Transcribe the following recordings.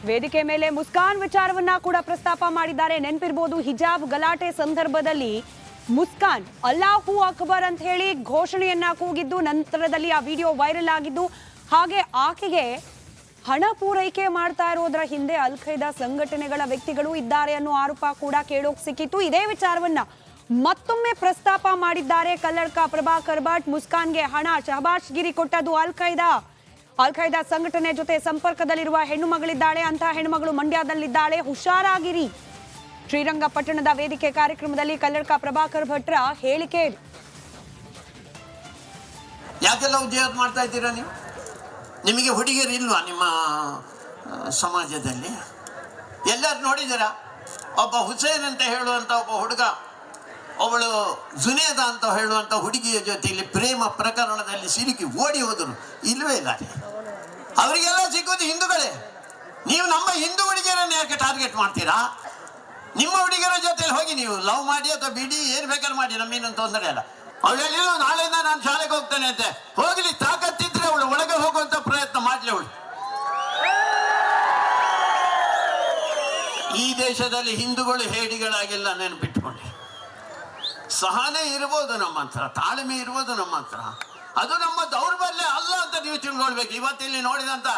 ವೇದಿಕೆ ಮೇಲೆ ಮುಸ್ಕಾನ್ ವಿಚಾರವನ್ನ ಕೂಡ ಪ್ರಸ್ತಾಪ ಮಾಡಿದ್ದಾರೆ. ನೆನಪಿರಬಹುದು, ಹಿಜಾಬ್ ಗಲಾಟೆ ಸಂದರ್ಭದಲ್ಲಿ ಮುಸ್ಕಾನ್ ಅಲ್ಲಾಹು ಅಕ್ಬರ್ ಅಂತ ಹೇಳಿ ಘೋಷಣೆಯನ್ನ ಕೂಗಿದ್ದು, ನಂತರದಲ್ಲಿ ಆ ವಿಡಿಯೋ ವೈರಲ್ ಆಗಿದ್ದು, ಹಾಗೆ ಆಕೆಗೆ ಹಣ ಪೂರೈಕೆ ಮಾಡ್ತಾ ಇರೋದ್ರ ಹಿಂದೆ ಅಲ್ ಖೈದಾ ಸಂಘಟನೆಗಳ ವ್ಯಕ್ತಿಗಳು ಇದ್ದಾರೆ ಅನ್ನೋ ಆರೋಪ ಕೂಡ ಕೇಳೋಕ್ ಸಿಕ್ಕಿತ್ತು. ಇದೇ ವಿಚಾರವನ್ನ ಮತ್ತೊಮ್ಮೆ ಪ್ರಸ್ತಾಪ ಮಾಡಿದ್ದಾರೆ ಕಲ್ಲಡ್ಕ ಪ್ರಭಾಕರ್ ಭಟ್. ಮುಸ್ಕಾನ್ಗೆ ಹಣ, ಶಹಬಾಜ್ಗಿರಿ ಕೊಟ್ಟದ್ದು ಅಲ್ ಖೈದಾ ಸಂಘಟನೆ ಜೊತೆ ಸಂಪರ್ಕದಲ್ಲಿರುವ ಹೆಣ್ಣು ಮಗಳಿದ್ದಾಳೆ, ಅಂತ ಹೆಣ್ಣುಮಗಳು ಮಂಡ್ಯದಲ್ಲಿದ್ದಾಳೆ, ಹುಷಾರಾಗಿರಿ. ಶ್ರೀರಂಗಪಟ್ಟಣದ ವೇದಿಕೆ ಕಾರ್ಯಕ್ರಮದಲ್ಲಿ ಕಲ್ಲಡ್ಕ ಪ್ರಭಾಕರ್ ಭಟ್ರ ಹೇಳಿಕೆ ಇದು. ಯಾಕೆಲ್ಲ ಉದ್ಯೋಗ ಮಾಡ್ತಾ ಇದ್ದೀರಾ ನೀವು? ನಿಮಗೆ ಹುಡುಗಿಯರು ಇಲ್ವಾ ನಿಮ್ಮ ಸಮಾಜದಲ್ಲಿ? ಎಲ್ಲರೂ ನೋಡಿದ್ದೀರಾ? ಒಬ್ಬ ಹುಸೇನ್ ಅಂತ ಹೇಳುವಂಥ ಒಬ್ಬ ಹುಡುಗ, ಅವಳು ಜುನೇದ ಅಂತ ಹೇಳುವಂಥ ಹುಡುಗಿಯ ಜೊತೆಯಲ್ಲಿ ಪ್ರೇಮ ಪ್ರಕರಣದಲ್ಲಿ ಸಿಲುಕಿ ಓಡಿ ಹೋದರು. ಇಲ್ಲವೇ ಇಲ್ಲ, ಅವರಿಗೆಲ್ಲ ಸಿಗೋದು ಹಿಂದೂಗಳೇ. ನೀವು ನಮ್ಮ ಹಿಂದೂ ಹುಡುಗಿಯರನ್ನು ಯಾಕೆ ಟಾರ್ಗೆಟ್ ಮಾಡ್ತೀರಾ? ನಿಮ್ಮ ಹುಡುಗಿಯರ ಜೊತೆಲಿ ಹೋಗಿ ನೀವು ಲವ್ ಮಾಡಿ ಅಥವಾ ಬಿಡಿ, ಏನು ಬೇಕಾದ್ರೂ ಮಾಡಿ, ನಮ್ಮೇನಂತ ತೊಂದರೆ ಅಲ್ಲ. ಅವಳೆಲ್ಲ ನಾಳೆಯಿಂದ ನಾನು ಶಾಲೆಗೆ ಹೋಗ್ತಾನೆ ಅಂತೆ, ಹೋಗಲಿ, ತಾಕತ್ತಿದ್ರೆ ಅವಳು ಒಳಗೆ ಹೋಗುವಂತ ಪ್ರಯತ್ನ ಮಾಡಲಿ. ಅವಳು ಈ ದೇಶದಲ್ಲಿ ಹಿಂದೂಗಳು ಹೇಡಿಗಳಾಗಿಲ್ಲ, ನೆನಪಿಟ್ಕೊಳ್ಳಿ. ಸಹನೆ ಇರ್ಬೋದು ನಮ್ಮ ಹತ್ರ, ತಾಳ್ಮೆ ಇರ್ಬೋದು ನಮ್ಮ ಹತ್ರ, ಅದು ನಮ್ಮ ದೌರ್ಬಲ್ಯ ಅಲ್ಲ ಅಂತ ನೀವು ತಿಳ್ಕೊಳ್ಬೇಕು. ಇವತ್ತಿಲ್ಲಿ ನೋಡಿದಂತ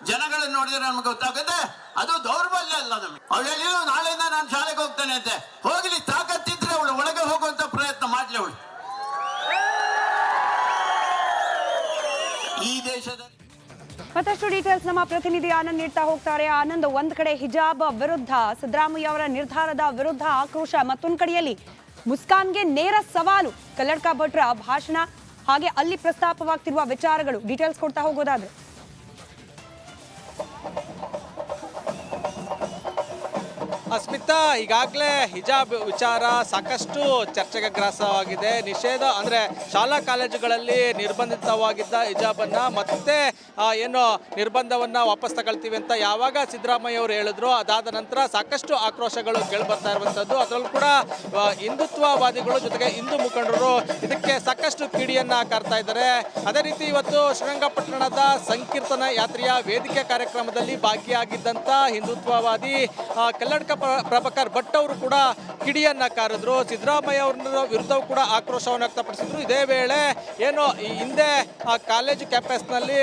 ಜನಗಳನ್ನು ನೋಡಿದ್ರೆ ನಮ್ಗೆ ಗೊತ್ತಾಗುತ್ತೆ, ಅದು ದೌರ್ಬಲ್ಯ ಅಲ್ಲ ನಮಗೆ. ಅವಳೆಲ್ಲ ನಾಳೆಯಿಂದ ನಾನು ಶಾಲೆಗೆ ಹೋಗ್ತಾನೆ ಅಂತೆ, ಹೋಗಲಿ, ತಾಕತ್ತಿದ್ರೆ ಅವಳು ಒಳಗೆ ಹೋಗುವಂತ ಪ್ರಯತ್ನ ಮಾಡಲಿ. ಅವಳು ಈ ದೇಶದಲ್ಲಿ ಮತ್ತಷ್ಟು ಡೀಟೇಲ್ಸ್ ನಮ್ಮ ಪ್ರತಿನಿಧಿ ಆನಂದ್ ನೀಡ್ತಾ ಹೋಗ್ತಾರೆ. ಆನಂದ್, ಒಂದ್ ಕಡೆ ಹಿಜಾಬ್ ವಿರುದ್ಧ ಸಿದ್ದರಾಮಯ್ಯ ಅವರ ನಿರ್ಧಾರದ ವಿರುದ್ಧ ಆಕ್ರೋಶ, ಮತ್ತೊಂದು ಕಡೆಯಲ್ಲಿ ಮುಸ್ಕಾನ್ಗೆ ನೇರ ಸವಾಲು, ಕಲ್ಲಡ್ಕ ಭಟ್ರ ಭಾಷಣ, ಹಾಗೆ ಅಲ್ಲಿ ಪ್ರಸ್ತಾಪವಾಗ್ತಿರುವ ವಿಚಾರಗಳು, ಡೀಟೇಲ್ಸ್ ಕೊಡ್ತಾ ಹೋಗೋದಾದ್ರೆ. ಸ್ಮಿತಾ, ಈಗಾಗಲೇ ಹಿಜಾಬ್ ವಿಚಾರ ಸಾಕಷ್ಟು ಚರ್ಚೆಗೆ ಗ್ರಾಸವಾಗಿದೆ. ನಿಷೇಧ ಅಂದರೆ ಶಾಲಾ ಕಾಲೇಜುಗಳಲ್ಲಿ ನಿರ್ಬಂಧಿತವಾಗಿದ್ದ ಹಿಜಾಬನ್ನು ಮತ್ತೆ ಏನು ನಿರ್ಬಂಧವನ್ನು ವಾಪಸ್ ತಗೊಳ್ತೀವಿ ಅಂತ ಯಾವಾಗ ಸಿದ್ದರಾಮಯ್ಯ ಅವರು ಹೇಳಿದ್ರು, ಅದಾದ ನಂತರ ಸಾಕಷ್ಟು ಆಕ್ರೋಶಗಳು ಕೇಳಿಬರ್ತಾ ಇರುವಂಥದ್ದು. ಅದರಲ್ಲೂ ಕೂಡ ಹಿಂದುತ್ವವಾದಿಗಳು ಜೊತೆಗೆ ಹಿಂದೂ ಮುಖಂಡರು ಇದಕ್ಕೆ ಸಾಕಷ್ಟು ಕಿಡಿಯನ್ನು ಹಾಕ್ತಾ ಇದ್ದಾರೆ. ಅದೇ ರೀತಿ ಇವತ್ತು ಶ್ರೀರಂಗಪಟ್ಟಣದ ಸಂಕೀರ್ತನ ಯಾತ್ರೆಯ ವೇದಿಕೆ ಕಾರ್ಯಕ್ರಮದಲ್ಲಿ ಭಾಗಿಯಾಗಿದ್ದಂಥ ಹಿಂದುತ್ವವಾದಿ ಕಲ್ಲಡ್ಕ ಪ್ರಭಾಕರ್ ಭಟ್ ಅವರು ಕೂಡ ಕಿಡಿಯನ್ನ ಕಾರಿದ್ರು. ಸಿದ್ದರಾಮಯ್ಯ ಅವರ ವಿರುದ್ಧವೂ ಕೂಡ ಆಕ್ರೋಶವನ್ನು ವ್ಯಕ್ತಪಡಿಸಿದ್ರು. ಇದೇ ವೇಳೆ ಏನು ಈ ಹಿಂದೆ ಕಾಲೇಜು ಕ್ಯಾಂಪಸ್ನಲ್ಲಿ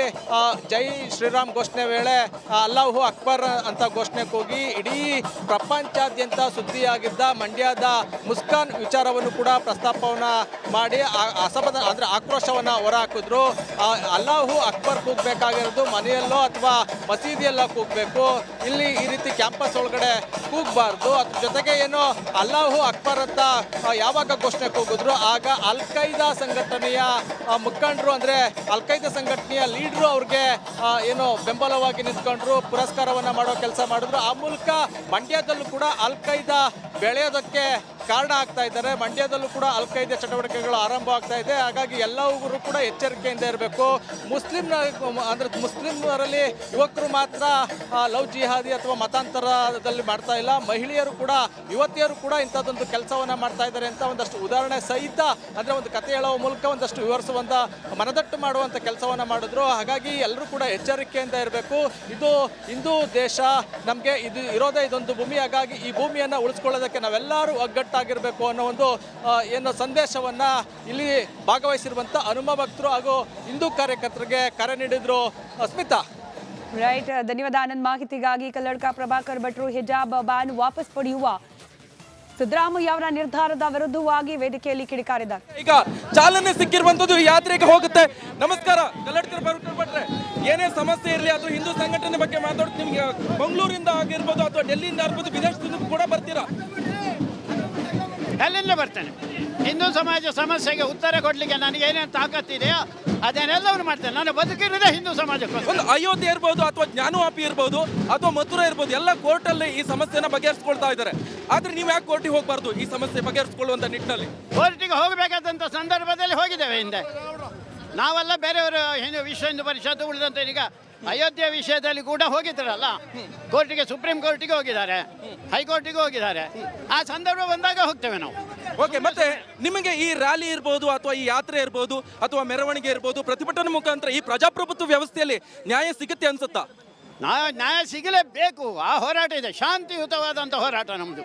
ಜೈ ಶ್ರೀರಾಮ್ ಘೋಷಣೆ ವೇಳೆ ಅಲ್ಲಾಹು ಅಕ್ಬರ್ ಅಂತ ಘೋಷಣೆ ಕೂಗಿ ಇಡೀ ಪ್ರಪಂಚಾದ್ಯಂತ ಸುದ್ದಿಯಾಗಿದ್ದ ಮಂಡ್ಯದ ಮುಸ್ಕಾನ್ ವಿಚಾರವನ್ನು ಕೂಡ ಪ್ರಸ್ತಾಪವನ್ನು ಮಾಡಿ ಅಸಮಾಧಾನ ಅಂದರೆ ಆಕ್ರೋಶವನ್ನು ಹೊರಹಾಕಿದ್ರು. ಅಲ್ಲಾಹು ಅಕ್ಬರ್ ಕೂಗಬೇಕಾಗಿರೋದು ಮನೆಯಲ್ಲೋ ಅಥವಾ ಮಸೀದಿಯಲ್ಲೋ ಕೂಗಬೇಕು, ಇಲ್ಲಿ ಈ ರೀತಿ ಕ್ಯಾಂಪಸ್ ಒಳಗಡೆ ಕೂಗಬಾರ್ದು. ಅದ್ರ ಜೊತೆಗೆ ಏನು ಅಲ್ಲಾಹು ಅಕ್ಬರ್ ಅಂತ ಯಾವಾಗ ಘೋಷಣೆ ಕೂಗಿದ್ರು, ಆಗ ಅಲ್ ಖೈದಾ ಸಂಘಟನೆಯ ಮುಖಂಡರು ಅಂದರೆ ಅಲ್ ಖೈದಾ ಸಂಘಟನೆಯ ಲೀಡ್ರು ಅವ್ರಿಗೆ ಏನು ಬೆಂಬಲವಾಗಿ ನಿಂತ್ಕೊಂಡ್ರು, ಪುರಸ್ಕಾರವನ್ನು ಮಾಡೋ ಕೆಲಸ ಮಾಡಿದ್ರು. ಆ ಮೂಲಕ ಮಂಡ್ಯದಲ್ಲೂ ಕೂಡ ಅಲ್ ಖೈದಾ ಬೆಳೆಯೋದಕ್ಕೆ ಕಾರಣ ಆಗ್ತಾ ಇದ್ದಾರೆ. ಮಂಡ್ಯದಲ್ಲೂ ಕೂಡ ಅಲ್ ಖೈದಾ ಚಟುವಟಿಕೆಗಳು ಆರಂಭ ಆಗ್ತಾ ಇದೆ. ಹಾಗಾಗಿ ಎಲ್ಲರೂ ಕೂಡ ಎಚ್ಚರಿಕೆಯಿಂದ ಇರಬೇಕು. ಮುಸ್ಲಿಮರಲ್ಲಿ ಯುವಕರು ಮಾತ್ರ ಲವ್ ಜಿಹಾದಿ ಅಥವಾ ಮತಾಂತರದಲ್ಲಿ ಮಾಡ್ತಾ ಇಲ್ಲ, ಮಹಿಳೆಯರು ಕೂಡ ಯುವತಿಯರು ಕೂಡ ಇಂಥದ್ದೊಂದು ಕೆಲಸವನ್ನ ಮಾಡ್ತಾ ಇದ್ದಾರೆ ಅಂತ ಒಂದಷ್ಟು ಉದಾಹರಣೆ ಸಹಿತ ಅಂದರೆ ಒಂದು ಕಥೆ ಹೇಳುವ ಮೂಲಕ ಒಂದಷ್ಟು ವಿವರಿಸುವಂತ, ಮನದಟ್ಟು ಮಾಡುವಂತ ಕೆಲಸವನ್ನ ಮಾಡಿದ್ರು. ಹಾಗಾಗಿ ಎಲ್ಲರೂ ಕೂಡ ಎಚ್ಚರಿಕೆಯಿಂದ ಇರಬೇಕು. ಇದು ಹಿಂದೂ ದೇಶ, ನಮಗೆ ಇದು ಇರೋದೇ ಇದೊಂದು ಭೂಮಿ, ಹಾಗಾಗಿ ಈ ಭೂಮಿಯನ್ನು ಉಳಿಸ್ಕೊಳ್ಳೋದಕ್ಕೆ ನಾವೆಲ್ಲರೂ ಒಗ್ಗಟ್ಟಾಗಿರಬೇಕು ಅನ್ನೋ ಒಂದು ಏನು ಸಂದೇಶವನ್ನ ಇಲ್ಲಿ ಭಾಗವಹಿಸಿರುವಂತ ಹನುಮ ಭಕ್ತರು ಹಾಗೂ ಹಿಂದೂ ಕಾರ್ಯಕರ್ತರಿಗೆ ಕರೆ ನೀಡಿದ್ರು. ಸ್ಮಿತಾ. ರೈಟ್, ಧನ್ಯವಾದ ಆನಂದ್ ಮಾಹಿತಿಗಾಗಿ. ಕಲ್ಲಡ್ಕ ಪ್ರಭಾಕರ್ ಭಟ್ರು ಹಿಜಾಬ್ ಬ್ಯಾನ್ ವಾಪಸ್ ಪಡೆಯುವ ಸಿದ್ದರಾಮಯ್ಯ ಅವರ ನಿರ್ಧಾರದ ವಿರುದ್ಧವಾಗಿ ವೇದಿಕೆಯಲ್ಲಿ ಕಿಡಿಕಾರಿದ್ದಾರೆ. ಈಗ ಚಾಲನೆ ಸಿಕ್ಕಿರುವಂತದ್ದು ಯಾತ್ರೆಗೆ ಹೋಗುತ್ತೆ. ನಮಸ್ಕಾರ ಕಲ್ಲಡ್ಕ ಪ್ರಭಾಕರ್ ಭಟ್ರೆ, ಏನೇ ಸಮಸ್ಯೆ ಇರಲಿ ಅದು ಹಿಂದೂ ಸಂಘಟನೆ ಬಗ್ಗೆ ಮಾತಾಡೋದು, ನಿಮ್ಗೆ ಮಂಗಳೂರಿಂದ ಆಗಿರ್ಬೋದು ಅಥವಾ ಡೆಲ್ಲಿಯಿಂದ ಆಗಿರ್ಬೋದು, ವಿದೇಶದಿಂದ ಕೂಡ ಬರ್ತೀರಾ? ಎಲ್ಲಿಂದ ಬರ್ತೇನೆ. ಹಿಂದೂ ಸಮಾಜ ಸಮಸ್ಯೆಗೆ ಉತ್ತರ ಕೊಡಲಿಕ್ಕೆ ನನಗೆ ಏನೇನು ತಾಕತ್ತಿದೆಯೋ ಅದನ್ನೆಲ್ಲವನ್ನು ಮಾಡ್ತೇನೆ. ನಾನು ಬದುಕಿರೋದೇ ಹಿಂದೂ ಸಮಾಜಕ್ಕೆ. ಒಂದು ಅಯೋಧ್ಯೆ ಇರ್ಬೋದು ಅಥವಾ ಜ್ಞಾನವಾಪಿ ಇರ್ಬೋದು ಅಥವಾ ಮಥುರಾ ಇರ್ಬೋದು, ಎಲ್ಲ ಕೋರ್ಟಲ್ಲಿ ಈ ಸಮಸ್ಯೆನ ಬಗೆಹರಿಸ್ಕೊಳ್ತಾ ಇದ್ದಾರೆ. ಆದ್ರೆ ನೀವು ಯಾಕೆ ಕೋರ್ಟಿಗೆ ಹೋಗಬಾರ್ದು ಈ ಸಮಸ್ಯೆ ಬಗೆಹರಿಸಿಕೊಳ್ಳುವಂತ ನಿಟ್ಟಿನಲ್ಲಿ? ಕೋರ್ಟಿಗೆ ಹೋಗಬೇಕಾದಂಥ ಸಂದರ್ಭದಲ್ಲಿ ಹೋಗಿದ್ದೇವೆ ಹಿಂದೆ. ನಾವೆಲ್ಲ ಬೇರೆಯವರು ವಿಶ್ವ ಹಿಂದೂ ಪರಿಷತ್ತು ಉಳಿದಂತೆ ಈಗ ಅಯೋಧ್ಯೆ ವಿಷಯದಲ್ಲಿ ಕೂಡ ಹೋಗಿದ್ದಾರಲ್ಲ, ಕೋರ್ಟಿಗೆ, ಸುಪ್ರೀಂ ಕೋರ್ಟಿಗೆ ಹೋಗಿದ್ದಾರೆ, ಹೈಕೋರ್ಟಿಗೆ ಹೋಗಿದ್ದಾರೆ. ಆ ಸಂದರ್ಭ ಬಂದಾಗ ಹೋಗ್ತೇವೆ ನಾವು. ಓಕೆ, ಮತ್ತೆ ನಿಮಗೆ ಈ ರ್ಯಾಲಿ ಇರ್ಬೋದು ಅಥವಾ ಈ ಯಾತ್ರೆ ಇರ್ಬೋದು ಅಥವಾ ಮೆರವಣಿಗೆ ಇರ್ಬೋದು, ಪ್ರತಿಭಟನೆ ಮುಖಾಂತರ ಈ ಪ್ರಜಾಪ್ರಭುತ್ವ ವ್ಯವಸ್ಥೆಯಲ್ಲಿ ನ್ಯಾಯ ಸಿಗುತ್ತೆ ಅನ್ಸುತ್ತಾ? ನ್ಯಾಯ ಸಿಗಲೇಬೇಕು. ಆ ಹೋರಾಟ ಇದೆ, ಶಾಂತಿಯುತವಾದಂಥ ಹೋರಾಟ ನಮ್ಮದು.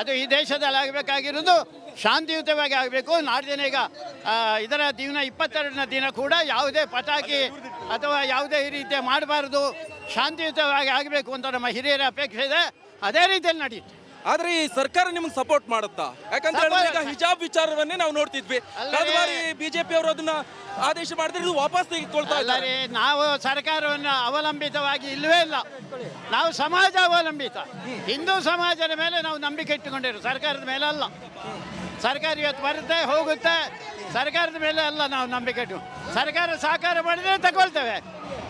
ಅದು ಈ ದೇಶದಲ್ಲಿ ಆಗಬೇಕಾಗಿರೋದು ಶಾಂತಿಯುತವಾಗಿ ಆಗಬೇಕು. ನಾಡಿನ ಈಗ ಇದರ ದಿನ 22ನೇ ದಿನ ಕೂಡ ಯಾವುದೇ ಪಟಾಕಿ ಅಥವಾ ಯಾವುದೇ ಈ ರೀತಿಯ ಮಾಡಬಾರ್ದು, ಶಾಂತಿಯುತವಾಗಿ ಆಗಬೇಕು ಅಂತ ನಮ್ಮ ಹಿರಿಯರ ಅಪೇಕ್ಷೆ ಇದೆ. ಅದೇ ರೀತಿಯಲ್ಲಿ ನಡೆಯುತ್ತೆ. ಆದ್ರೆ ಈ ಸರ್ಕಾರ ನಿಮ್ಗೆ ಸಪೋರ್ಟ್ ಮಾಡುತ್ತಾ? ಯಾಕಂತ ಹೇಳಿದ್ರೆ ಈಗ ಹಿಜಾಬ್ ವಿಚಾರವನ್ನೇ ನಾವು ನೋಡ್ತಿದ್ವಿ. ಕಳೆದ ಬಾರಿ ಬಿಜೆಪಿ ಅವರು ಅದನ್ನ ಆದೇಶ ಮಾಡಿದ್ರೆ ಇದು ವಾಪಸ್ ತೆಗೆದುಕೊಳ್ತಾ ಇದ್ದಾರೆ. ನಾವು ಸರ್ಕಾರವನ್ನು ಅವಲಂಬಿತವಾಗಿ ಇಲ್ಲವೇ ಇಲ್ಲ. ನಾವು ಸಮಾಜ ಅವಲಂಬಿತ, ಹಿಂದೂ ಸಮಾಜದ ಮೇಲೆ ನಾವು ನಂಬಿಕೆ ಇಟ್ಟುಕೊಂಡಿರೋ, ಸರ್ಕಾರದ ಮೇಲೆ ಅಲ್ಲ. ಸರ್ಕಾರ ಇವತ್ತು ಬರುತ್ತೆ ಹೋಗುತ್ತೆ, ಸರ್ಕಾರದ ಮೇಲೆ ಅಲ್ಲ ನಾವು ನಂಬಿಕೆ ಇಟ್ಟು. ಸರ್ಕಾರ ಸಹಕಾರ ಮಾಡಿದ್ರೆ ತಗೊಳ್ತೇವೆ,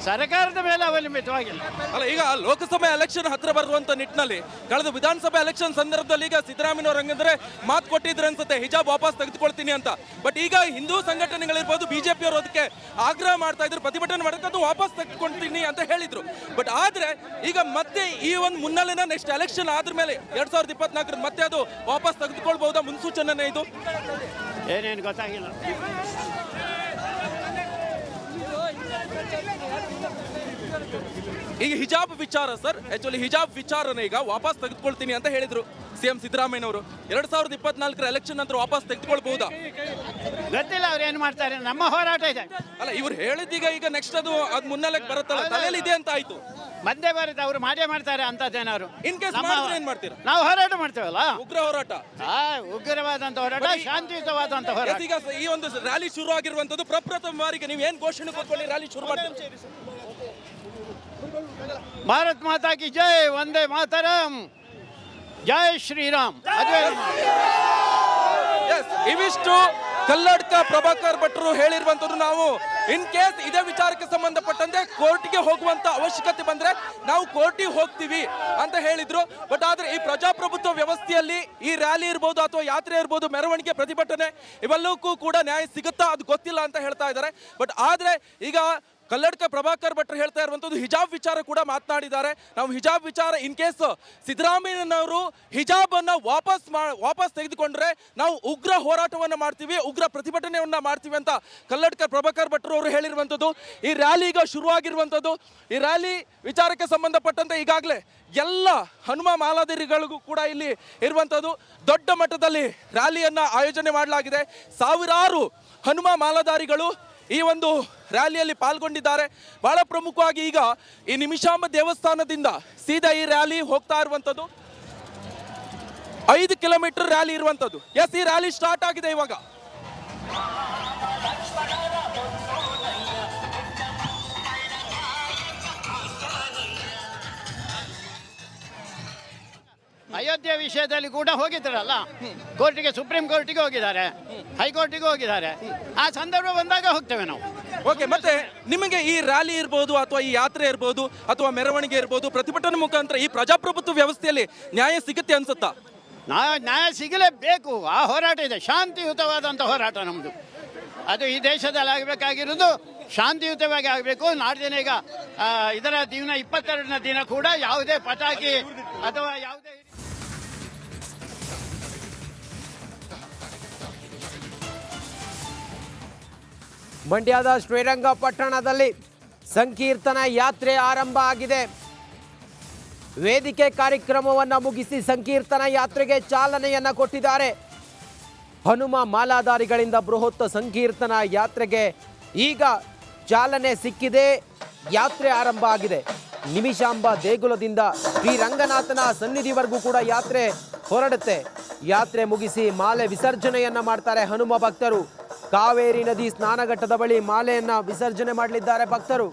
ಸರ್ಕಾರದ ಮೇಲೆ ಅವಲಂಬಿತವಾಗಿಲ್ಲ. ಅಲ್ಲ, ಈಗ ಲೋಕಸಭೆ ಎಲೆಕ್ಷನ್ ಹತ್ರ ಬರುವಂತ ನಿಟ್ಟಿನಲ್ಲಿ ಕಳೆದ ವಿಧಾನಸಭೆ ಎಲೆಕ್ಷನ್ ಸಂದರ್ಭದಲ್ಲಿ ಈಗ ಸಿದ್ದರಾಮಯ್ಯವ್ರು ಹಂಗಂದ್ರೆ ಮಾತು ಕೊಟ್ಟಿದ್ರೆ ಅನ್ಸುತ್ತೆ ಹಿಜಾಬ್ ವಾಪಸ್ ತೆಗೆದುಕೊಳ್ತೀನಿ ಅಂತ. ಬಟ್ ಈಗ ಹಿಂದೂ ಸಂಘಟನೆಗಳಿರ್ಬೋದು, ಬಿಜೆಪಿ ಅವರು ಅದಕ್ಕೆ ಆಗ್ರಹ ಮಾಡ್ತಾ ಇದ್ರು, ಪ್ರತಿಭಟನೆ ಮಾಡೋಕೆ ಅದು ವಾಪಸ್ ತೆಗೆದುಕೊಳ್ತೀನಿ ಅಂತ ಹೇಳಿದ್ರು. ಬಟ್ ಆದ್ರೆ ಈಗ ಮತ್ತೆ ಈ ಒಂದು ಮುನ್ನೆಲೆನ ನೆಕ್ಸ್ಟ್ ಎಲೆಕ್ಷನ್ ಆದ್ಮೇಲೆ 2024 ಮತ್ತೆ ಅದು ವಾಪಸ್ ತೆಗೆದುಕೊಳ್ಬಹುದಾ? ಮುನ್ಸೂಚನೆ ಇದು ಏನೇನು ಗೊತ್ತಾಗಿಲ್ಲ. ಈಗ ಹಿಜಾಬ್ ವಿಚಾರ ಸರ್, ಆಕ್ಚುಲಿ ಹಿಜಾಬ್ ವಿಚಾರನ ಈಗ ವಾಪಸ್ ತೆಗೆದುಕೊಳ್ತೀನಿ ಅಂತ ಹೇಳಿದ್ರು ಸಿಎಂ ಸಿದ್ದರಾಮಯ್ಯನವರು. 2024 ಎಲೆಕ್ಷನ್ ನಂತರ ವಾಪಸ್ ತೆಗೆದುಕೊಳ್ಬಹುದಾ? ಗೊತ್ತಿಲ್ಲ ಅವ್ರು ಏನು ಮಾಡ್ತಾರೆ, ನಮ್ಮ ಹೋರಾಟ ಇದೆ. ಅಲ್ಲ, ಇವ್ರು ಹೇಳಿದ್ದೀಗ ಈಗ ನೆಕ್ಸ್ಟ್ ಅದು ಮುನ್ನೆಲೆಗೆ ಬರುತ್ತಲ್ಲ, ತಲೆಯಲ್ಲಿ ಇದೆ ಅಂತ ಆಯ್ತು. ಬಂದೇ ಬರುತ್ತೆ, ಅವ್ರು ಮಾಡೇ ಮಾಡ್ತಾರೆ ಅಂತದ್ದೇನಾದ್ರು. ಇನ್ ಕೇಸ್ ಮಾಡಿದ್ರೆ ಏನ್ ಮಾಡ್ತೀರಾ? ನಾವು ಹೋರಾಟ ಮಾಡ್ತೇವಲ್ಲ, ಉಗ್ರ ಹೋರಾಟ, ಉಗ್ರವಾದಂತ ಹೋರಾಟ, ಶಾಂತಿಯುತವಾದಂತ ಹೋರಾಟ. ಈಗ ಈ ಒಂದು ರ್ಯಾಲಿ ಶುರು ಆಗಿರುವಂತದ್ದು ಪ್ರಪ್ರಥಮ ಬಾರಿಗೆ ನೀವು ಏನ್ ಘೋಷಣೆ ಕೊಟ್ಕೊಳ್ಳಿ ರ್ಯಾಲಿ ಶುರು ಮಾಡ್ತೀರಿ? ಭಾರತ್ ಮಾತಾ ಕಿ ಜೈ, ವಂದೇ ಮಾತರಂ, ಜೈ ಶ್ರೀರಾಮ್. ಇವಿಷ್ಟು ಕಲ್ಲಡ್ಕ ಪ್ರಭಾಕರ್ ಭಟ್ರು ಹೇಳಿರುವಂತದ್ದು. ನಾವು ಇನ್ ಕೇಸ್ ಇದೇ ವಿಚಾರಕ್ಕೆ ಸಂಬಂಧಪಟ್ಟಂತೆ ಕೋರ್ಟ್ಗೆ ಹೋಗುವಂತ ಅವಶ್ಯಕತೆ ಬಂದ್ರೆ ನಾವು ಕೋರ್ಟಿಗೆ ಹೋಗ್ತೀವಿ ಅಂತ ಹೇಳಿದ್ರು. ಬಟ್ ಆದ್ರೆ ಈ ಪ್ರಜಾಪ್ರಭುತ್ವ ವ್ಯವಸ್ಥೆಯಲ್ಲಿ ಈ ರ್ಯಾಲಿ ಇರ್ಬೋದು ಅಥವಾ ಯಾತ್ರೆ ಇರ್ಬೋದು, ಮೆರವಣಿಗೆ, ಪ್ರತಿಭಟನೆ ಇವೆಲ್ಲಕ್ಕೂ ಕೂಡ ನ್ಯಾಯ ಸಿಗುತ್ತಾ ಅದು ಗೊತ್ತಿಲ್ಲ ಅಂತ ಹೇಳ್ತಾ ಇದ್ದಾರೆ. ಬಟ್ ಆದ್ರೆ ಈಗ ಕಲ್ಲಡ್ಕ ಪ್ರಭಾಕರ್ ಭಟ್ರು ಹೇಳ್ತಾ ಇರುವಂಥದ್ದು ಹಿಜಾಬ್ ವಿಚಾರ ಕೂಡ ಮಾತನಾಡಿದ್ದಾರೆ. ನಾವು ಹಿಜಾಬ್ ವಿಚಾರ ಇನ್ ಕೇಸ್ ಸಿದ್ದರಾಮಯ್ಯನವರು ಹಿಜಾಬ್ ಅನ್ನ ವಾಪಸ್ ತೆಗೆದುಕೊಂಡ್ರೆ ನಾವು ಉಗ್ರ ಹೋರಾಟವನ್ನು ಮಾಡ್ತೀವಿ, ಉಗ್ರ ಪ್ರತಿಭಟನೆಯನ್ನ ಮಾಡ್ತೀವಿ ಅಂತ ಕಲ್ಲಡ್ಕ ಪ್ರಭಾಕರ್ ಭಟ್ರು ಅವರು ಹೇಳಿರುವಂಥದ್ದು. ಈ ರ್ಯಾಲಿ ಈಗ ಶುರುವಾಗಿರುವಂಥದ್ದು. ಈ ರ್ಯಾಲಿ ವಿಚಾರಕ್ಕೆ ಸಂಬಂಧಪಟ್ಟಂತೆ ಈಗಾಗಲೇ ಎಲ್ಲ ಹನುಮ ಮಾಲಾಧಾರಿಗಳಿಗೂ ಕೂಡ ಇಲ್ಲಿ ಇರುವಂಥದ್ದು. ದೊಡ್ಡ ಮಟ್ಟದಲ್ಲಿ ರ್ಯಾಲಿಯನ್ನ ಆಯೋಜನೆ ಮಾಡಲಾಗಿದೆ. ಸಾವಿರಾರು ಹನುಮ ಮಾಲಾಧಾರಿಗಳು ಈ ಒಂದು ರ್ಯಾಲಿಯಲ್ಲಿ ಪಾಲ್ಗೊಂಡಿದ್ದಾರೆ. ಬಹಳ ಪ್ರಮುಖವಾಗಿ ಈಗ ಈ ನಿಮಿಷಾಂಬ ದೇವಸ್ಥಾನದಿಂದ ಸೀದಾ ಈ ರ್ಯಾಲಿ ಹೋಗ್ತಾ ಇರುವಂಥದ್ದು. 5 ಕಿಲೋಮೀಟರ್ ರ್ಯಾಲಿ ಇರುವಂಥದ್ದು. ಎಸ್, ಈ ರ್ಯಾಲಿ ಸ್ಟಾರ್ಟ್ ಆಗಿದೆ ಇವಾಗ. ಅಯೋಧ್ಯೆ ವಿಷಯದಲ್ಲಿ ಕೂಡ ಹೋಗಿದ್ದಾರಲ್ಲ, ಕೋರ್ಟಿಗೆ, ಸುಪ್ರೀಂ ಕೋರ್ಟಿಗೆ ಹೋಗಿದ್ದಾರೆ, ಹೈಕೋರ್ಟಿಗೆ ಹೋಗಿದ್ದಾರೆ. ಆ ಸಂದರ್ಭ ಬಂದಾಗ ಹೋಗ್ತೇವೆ ನಾವು. ಓಕೆ, ಮತ್ತೆ ನಿಮಗೆ ಈ ರ್ಯಾಲಿ ಇರ್ಬೋದು ಅಥವಾ ಈ ಯಾತ್ರೆ ಇರ್ಬೋದು ಅಥವಾ ಮೆರವಣಿಗೆ ಇರ್ಬೋದು, ಪ್ರತಿಭಟನೆ ಮುಖಾಂತರ ಈ ಪ್ರಜಾಪ್ರಭುತ್ವ ವ್ಯವಸ್ಥೆಯಲ್ಲಿ ನ್ಯಾಯ ಸಿಗುತ್ತೆ ಅನ್ಸುತ್ತಾ? ನ್ಯಾಯ ಸಿಗಲೇಬೇಕು. ಆ ಹೋರಾಟ ಇದೆ, ಶಾಂತಿಯುತವಾದಂಥ ಹೋರಾಟ ನಮ್ಮದು. ಅದು ಈ ದೇಶದಲ್ಲಿ ಆಗಬೇಕಾಗಿರೋದು ಶಾಂತಿಯುತವಾಗಿ ಆಗಬೇಕು. ನಾಡಿನ ಈಗ ಇದರ ದಿನ 22ನೇ ದಿನ ಕೂಡ ಯಾವುದೇ ಪಟಾಕಿ ಅಥವಾ ಯಾವುದೇ ಮಂಡ್ಯದ ಶ್ರೀರಂಗಪಟ್ಟಣದಲ್ಲಿ ಸಂಕೀರ್ತನ ಯಾತ್ರೆ ಆರಂಭ ಆಗಿದೆ. ವೇದಿಕೆ ಕಾರ್ಯಕ್ರಮವನ್ನು ಮುಗಿಸಿ ಸಂಕೀರ್ತನ ಯಾತ್ರೆಗೆ ಚಾಲನೆಯನ್ನು ಕೊಟ್ಟಿದ್ದಾರೆ. ಹನುಮ ಮಾಲಾಧಾರಿಗಳಿಂದ ಬೃಹತ್ ಸಂಕೀರ್ತನ ಯಾತ್ರೆಗೆ ಈಗ ಚಾಲನೆ ಸಿಕ್ಕಿದೆ. ಯಾತ್ರೆ ಆರಂಭ ಆಗಿದೆ. ನಿಮಿಷಾಂಬ ದೇಗುಲದಿಂದ ಶ್ರೀರಂಗನಾಥನ ಸನ್ನಿಧಿವರೆಗೂ ಕೂಡ ಯಾತ್ರೆ ಹೊರಡುತ್ತೆ. ಯಾತ್ರೆ ಮುಗಿಸಿ ಮಾಲೆ ವಿಸರ್ಜನೆಯನ್ನ ಮಾಡ್ತಾರೆ ಹನುಮ ಭಕ್ತರು. ಕಾವೇರಿ ನದಿ ಸ್ನಾನಘಟ್ಟದ ಬಳಿ ಮಾಲೆಯನ್ನ ವಿಸರ್ಜನೆ ಮಾಡಲಿದ್ದಾರೆ ಭಕ್ತರು.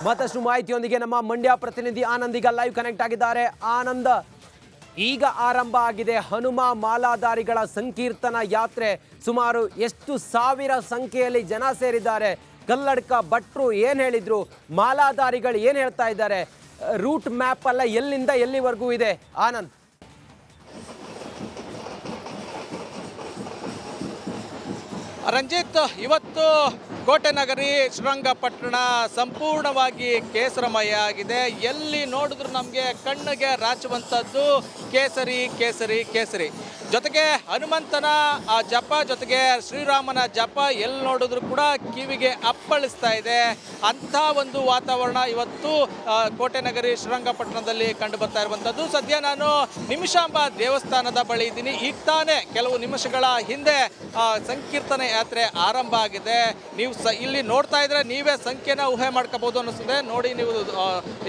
ಮತ್ತಷ್ಟು ಮಾಹಿತಿಯೊಂದಿಗೆ ನಮ್ಮ ಮಂಡ್ಯ ಪ್ರತಿನಿಧಿ ಆನಂದ್ ಈಗ ಲೈವ್ ಕನೆಕ್ಟ್ ಆಗಿದ್ದಾರೆ. ಆನಂದ್, ಈಗ ಆರಂಭ ಆಗಿದೆ ಹನುಮ ಮಾಲಾಧಾರಿಗಳ ಸಂಕೀರ್ತನ ಯಾತ್ರೆ. ಸುಮಾರು ಎಷ್ಟು ಸಾವಿರ ಸಂಖ್ಯೆಯಲ್ಲಿ ಜನ ಸೇರಿದ್ದಾರೆ. ಕಲ್ಲಡ್ಕ ಭಟ್ರು ಏನು ಹೇಳಿದ್ರು, ಮಾಲಾಧಾರಿಗಳು ಏನು ಹೇಳ್ತಾ ಇದ್ದಾರೆ, ರೂಟ್ ಮ್ಯಾಪ್ ಅಲ್ಲ ಎಲ್ಲಿಂದ ಎಲ್ಲಿವರೆಗೂ ಇದೆ ಆನಂದ್? ರಂಜಿತ್, ಇವತ್ತು ಕೋಟೆ ನಗರಿ ಶ್ರೀರಂಗಪಟ್ಟಣ ಸಂಪೂರ್ಣವಾಗಿ ಕೇಸರಮಯ ಆಗಿದೆ. ಎಲ್ಲಿ ನೋಡಿದ್ರು ನಮಗೆ ಕಣ್ಣಿಗೆ ರಾಚುವಂಥದ್ದು ಕೇಸರಿ ಕೇಸರಿ ಕೇಸರಿ. ಜೊತೆಗೆ ಹನುಮಂತನ ಆ ಜಪ, ಜೊತೆಗೆ ಶ್ರೀರಾಮನ ಜಪ ಎಲ್ಲಿ ನೋಡಿದ್ರು ಕೂಡ ಕಿವಿಗೆ ಅಪ್ಪಳಿಸ್ತಾ ಇದೆ. ಅಂಥ ಒಂದು ವಾತಾವರಣ ಇವತ್ತು ಕೋಟೆ ನಗರಿ ಶ್ರೀರಂಗಪಟ್ಟಣದಲ್ಲಿ ಕಂಡು ಬರ್ತಾ ಇರುವಂಥದ್ದು. ಸದ್ಯ ನಾನು ನಿಮಿಷಾಂಬ ದೇವಸ್ಥಾನದ ಬಳಿ ಇದ್ದೀನಿ. ಈಗ ತಾನೇ ಕೆಲವು ನಿಮಿಷಗಳ ಹಿಂದೆ ಸಂಕೀರ್ತನೆ ಯಾತ್ರೆ ಆರಂಭ ಆಗಿದೆ. ನೀವು ಇಲ್ಲಿ ನೋಡ್ತಾ ಇದ್ರೆ ನೀವೇ ಸಂಖ್ಯೆನ ಊಹೆ ಮಾಡ್ಕೋಬಹುದು ಅನ್ನಿಸ್ತದೆ. ನೋಡಿ, ನೀವು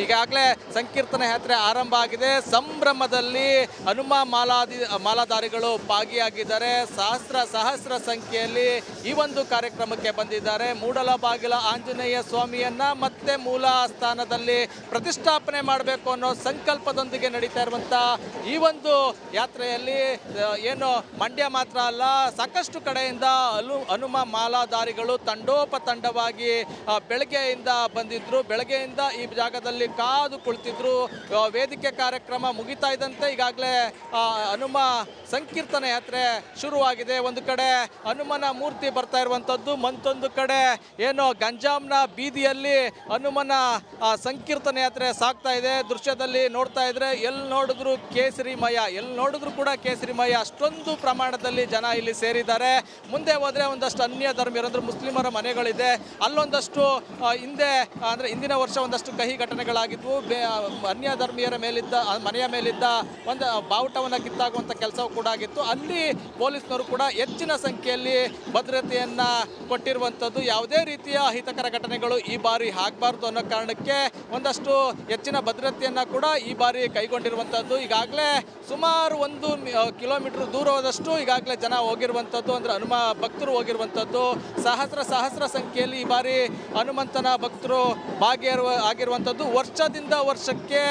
ಈಗಾಗಲೇ ಸಂಕೀರ್ತನೆ ಯಾತ್ರೆ ಆರಂಭ ಆಗಿದೆ. ಸಂಭ್ರಮದಲ್ಲಿ ಹನುಮ ಮಾಲಾಧಾರಿಗಳು ಭಾಗಿಯಾಗಿದ್ದಾರೆ. ಸಹಸ್ರ ಸಂಖ್ಯೆಯಲ್ಲಿ ಈ ಒಂದು ಕಾರ್ಯಕ್ರಮಕ್ಕೆ ಬಂದಿದ್ದಾರೆ. ಮೂಡಲಬಾಗಿಲ ಆಂಜನೇಯ ಸ್ವಾಮಿಯನ್ನ ಮತ್ತೆ ಮೂಲ ಸ್ಥಾನದಲ್ಲಿ ಪ್ರತಿಷ್ಠಾಪನೆ ಮಾಡಬೇಕು ಅನ್ನೋ ಸಂಕಲ್ಪದೊಂದಿಗೆ ನಡೀತಾ ಇರುವಂತ ಈ ಒಂದು ಯಾತ್ರೆಯಲ್ಲಿ ಏನು ಮಂಡ್ಯ ಮಾತ್ರ ಅಲ್ಲ, ಸಾಕಷ್ಟು ಕಡೆಯಿಂದ ಹನುಮ ಮಾಲಾಧಾರಿಗಳು ತಂಡೋಪತಂಡವಾಗಿ ಬೆಳಗ್ಗೆಯಿಂದ ಬಂದಿದ್ರು. ಬೆಳಗ್ಗೆಯಿಂದ ಈ ಜಾಗದಲ್ಲಿ ಕಾದು ಕುಳಿತಿದ್ರು. ವೇದಿಕೆ ಕಾರ್ಯಕ್ರಮ ಮುಗಿತಾ ಇದ್ದಂತೆ ಈಗಾಗಲೇ ಹನುಮ ಸಂಕೀರ್ತನೆ ಯಾತ್ರೆ ಶುರುವಾಗಿದೆ. ಒಂದು ಕಡೆ ಹನುಮನ ಮೂರ್ತಿ ಬರ್ತಾ ಇರುವಂಥದ್ದು, ಮತ್ತೊಂದು ಕಡೆ ಏನು ಗಂಜಾಂನ ಬೀದಿಯಲ್ಲಿ ಹನುಮನ ಸಂಕೀರ್ತನೆ ಯಾತ್ರೆ ಸಾಗ್ತಾ ಇದೆ. ದೃಶ್ಯದಲ್ಲಿ ನೋಡ್ತಾ ಇದ್ರೆ ಎಲ್ಲಿ ನೋಡಿದ್ರು ಕೇಸರಿಮಯ, ಎಲ್ಲಿ ನೋಡಿದ್ರು ಕೂಡ ಕೇಸರಿಮಯ. ಅಷ್ಟೊಂದು ಪ್ರಮಾಣದಲ್ಲಿ ಜನ ಇಲ್ಲಿ ಸೇರಿದ್ದಾರೆ. ಮುಂದೆ ಹೋದ್ರೆ ಒಂದಷ್ಟು ಅನ್ಯ ಧರ್ಮೀಯರು ಅಂದ್ರೆ ಮುಸ್ಲಿಮರ ಮನೆಗಳಿದೆ. ಅಲ್ಲೊಂದಷ್ಟು ಹಿಂದಿನ ವರ್ಷ ಒಂದಷ್ಟು ಕಹಿ ಘಟನೆಗಳಾಗಿದ್ವು. ಅನ್ಯ ಧರ್ಮೀಯರ ಮೇಲಿದ್ದ ಮನೆಯ ಮೇಲಿದ್ದ ಒಂದು ಬಾವುಟವನ್ನು ಕಿತ್ತಾಗುವಂಥ ಕೆಲಸವೂ ಕೂಡ ಆಗಿತ್ತು. ಅಲ್ಲಿ ಪೊಲೀಸ್ನವರು ಕೂಡ ಹೆಚ್ಚಿನ ಸಂಖ್ಯೆಯಲ್ಲಿ ಭದ್ರತೆಯನ್ನ ಕೊಟ್ಟಿರುವಂಥದ್ದು. ಯಾವುದೇ ರೀತಿಯ ಅಹಿತಕರ ಘಟನೆಗಳು ಈ ಬಾರಿ ಆಗಬಾರ್ದು ಅನ್ನೋ ಕಾರಣಕ್ಕೆ ಒಂದಷ್ಟು ಹೆಚ್ಚಿನ ಭದ್ರತೆಯನ್ನ ಕೂಡ ಈ ಬಾರಿ ಕೈಗೊಂಡಿರುವಂಥದ್ದು. ಈಗಾಗಲೇ ಸುಮಾರು 1 ಕಿಲೋಮೀಟರ್ ದೂರದಷ್ಟು ಈಗಾಗಲೇ ಜನ ಹೋಗಿರುವಂಥದ್ದು, ಅಂದ್ರೆ ಹನುಮ ಭಕ್ತರು ಹೋಗಿರುವಂಥದ್ದು. ಸಹಸ್ರ ಸಂಖ್ಯೆಯಲ್ಲಿ ಈ ಬಾರಿ ಹನುಮಂತನ ಭಕ್ತರು ಆಗಿರುವಂಥದ್ದು. ವರ್ಷದಿಂದ ವರ್ಷಕ್ಕೆ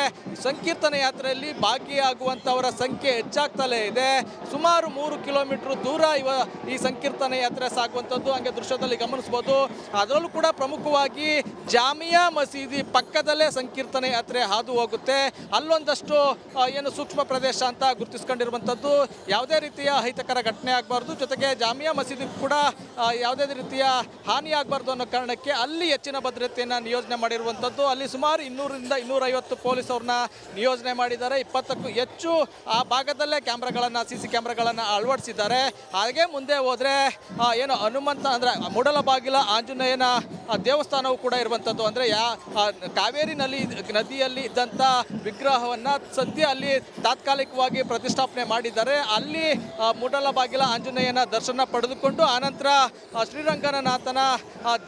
ಸಂಕೀರ್ತನೆ ಯಾತ್ರೆಯಲ್ಲಿ ಭಾಗಿಯಾಗುವಂಥವರ ಸಂಖ್ಯೆ ಹೆಚ್ಚಾಗ್ತಲೇ ಇದೆ. ಸುಮಾರು 3 ಕಿಲೋಮೀಟರ್ ದೂರ ಈ ಸಂಕೀರ್ತನೆ ಯಾತ್ರೆ ಸಾಗುವಂಥದ್ದು ಹಂಗೆ ದೃಶ್ಯದಲ್ಲಿ ಗಮನಿಸ್ಬೋದು. ಅದರಲ್ಲೂ ಕೂಡ ಪ್ರಮುಖವಾಗಿ ಜಾಮಿಯಾ ಮಸೀದಿ ಪಕ್ಕದಲ್ಲೇ ಸಂಕೀರ್ತನೆ ಯಾತ್ರೆ ಹಾದು ಹೋಗುತ್ತೆ. ಅಲ್ಲೊಂದಷ್ಟು ಏನು ಸೂಕ್ಷ್ಮ ಪ್ರದೇಶ ಅಂತ ಗುರುತಿಸ್ಕೊಂಡಿರುವಂಥದ್ದು. ಯಾವುದೇ ರೀತಿಯ ಅಹಿತಕರ ಘಟನೆ ಆಗಬಾರ್ದು, ಜೊತೆಗೆ ಜಾಮಿಯಾ ಮಸೀದಿ ಕೂಡ ಯಾವುದೇ ರೀತಿಯ ಹಾನಿ ಆಗಬಾರ್ದು ಅನ್ನೋ ಕಾರಣಕ್ಕೆ ಅಲ್ಲಿ ಹೆಚ್ಚಿನ ಭದ್ರತೆಯನ್ನು ನಿಯೋಜನೆ ಮಾಡಿರುವಂಥದ್ದು. ಅಲ್ಲಿ ಸುಮಾರು 200ರಿಂದ 250 ಪೊಲೀಸ್ ಅವ್ರನ್ನ ನಿಯೋಜನೆ ಮಾಡಿದ್ದಾರೆ. 20ಕ್ಕೂ ಹೆಚ್ಚು ಆ ಭಾಗದಲ್ಲೇ CC ಕ್ಯಾಮ್ರಾಗಳನ್ನು ಅಳವಡಿಸಿದ್ದಾರೆ. ಹಾಗೆ ಮುಂದೆ ಹೋದರೆ ಏನು ಹನುಮಂತ ಅಂದರೆ ಮೂಡಲಬಾಗಿಲ ಆಂಜನೇಯನ ದೇವಸ್ಥಾನವೂ ಕೂಡ ಇರುವಂಥದ್ದು. ಅಂದರೆ ಕಾವೇರಿ ನದಿಯಲ್ಲಿ ಇದ್ದಂಥ ವಿಗ್ರಹವನ್ನು ಸದ್ಯ ಅಲ್ಲಿ ತಾತ್ಕಾಲಿಕವಾಗಿ ಪ್ರತಿಷ್ಠಾಪನೆ ಮಾಡಿದ್ದಾರೆ. ಅಲ್ಲಿ ಮೂಡಲಬಾಗಿಲ ಆಂಜನೇಯನ ದರ್ಶನ ಪಡೆದುಕೊಂಡು ಆನಂತರ ಶ್ರೀರಂಗನಾಥನ